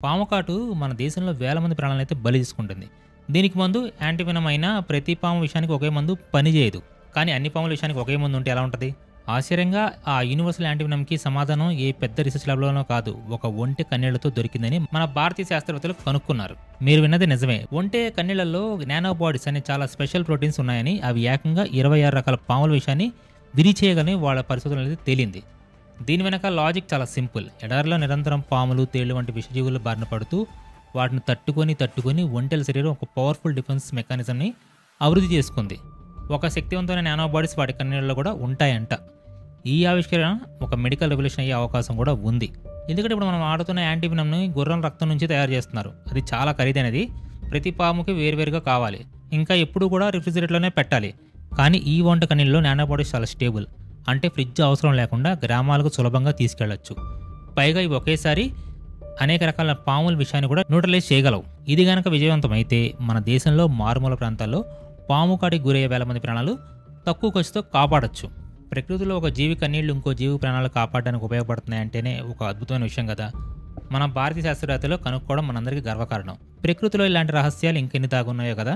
పాము కాటు మన దేశంలో వేల మంది ప్రాణాలనైతే బలి తీసుకుంటుంది. దీనికి మందు యాంటీవెనమ్ అయినా ప్రతి పాము విషయానికి ఒకే మందు పనిచేయదు. కానీ అన్ని పాముల విషయానికి ఒకే మందు ఉంటే ఎలా ఉంటది? ఆశ్చర్యంగా ఆ యూనివర్సల్ యాంటీవెనమ్‌కి సమాధానం ఏ పెద్ద రీసెర్చ్ ల్యాబ్‌లోనో కాదు, ఒక ఒంటె కన్నీళ్లతో దొరికిందని మన భారతీయ శాస్త్రవేత్తలు కనుక్కున్నారు. మీరు విన్నది నిజమే. ఒంటె కన్నీళ్లలో నానో బాడీస్ అనే చాలా స్పెషల్ ప్రోటీన్స్ ఉన్నాయని, అవి ఏకంగా 26 రకాల పాముల విషయాన్ని విరిచేయగలని వాళ్ళ పరిశోధనలో తేలింది. దీని వెనక లాజిక్ చాలా సింపుల్. ఎడారిలో నిరంతరం పాములు, తేళ్లు వంటి విషజీవుల బారిన పడుతూ వాటిని తట్టుకొని ఒంటెల శరీరం ఒక పవర్ఫుల్ డిఫెన్స్ మెకానిజంని అభివృద్ధి చేసుకుంది. ఒక శక్తివంతమైన నానో బాడీస్ వాటి కన్నీళ్ళలో కూడా ఉంటాయంట. ఈ ఆవిష్కరణ ఒక మెడికల్ రెవల్యూషన్ అయ్యే అవకాశం కూడా ఉంది. ఎందుకంటే ఇప్పుడు మనం ఆడుతున్న యాంటీవెనమ్‌ని గుర్రం రక్తం నుంచి తయారు చేస్తున్నారు. అది చాలా ఖరీదైనది. ప్రతి పాముకి వేరువేరుగా కావాలి. ఇంకా ఎప్పుడు కూడా రిఫ్రిజిరేటర్‌లోనే పెట్టాలి. కానీ ఈ వంట కన్నీళ్ళలో నానో బాడీస్ చాలా స్టేబుల్. అంటే ఫ్రిడ్జ్ అవసరం లేకుండా గ్రామాలకు సులభంగా తీసుకెళ్లొచ్చు. పైగా ఇవి ఒకేసారి అనేక రకాల పాముల విషయాన్ని కూడా న్యూట్రలైజ్ చేయగలవు. ఇది గనక విజయవంతమైతే మన దేశంలో మారుమూల ప్రాంతాల్లో పాము కాటికి గురయ్యే వేల మంది ప్రాణాలు తక్కువ ఖర్చుతో కాపాడొచ్చు. ప్రకృతిలో ఒక జీవి కన్నీళ్లు ఇంకో జీవి ప్రాణాలు కాపాడడానికి ఉపయోగపడుతున్నాయంటేనే ఒక అద్భుతమైన విషయం కదా. మన భారతీయ శాస్త్రవేత్తలు కనుక్కోవడం మనందరికీ గర్వకారణం. ప్రకృతిలో ఇలాంటి రహస్యాలు ఇంకెన్ని దాగున్నాయో కదా.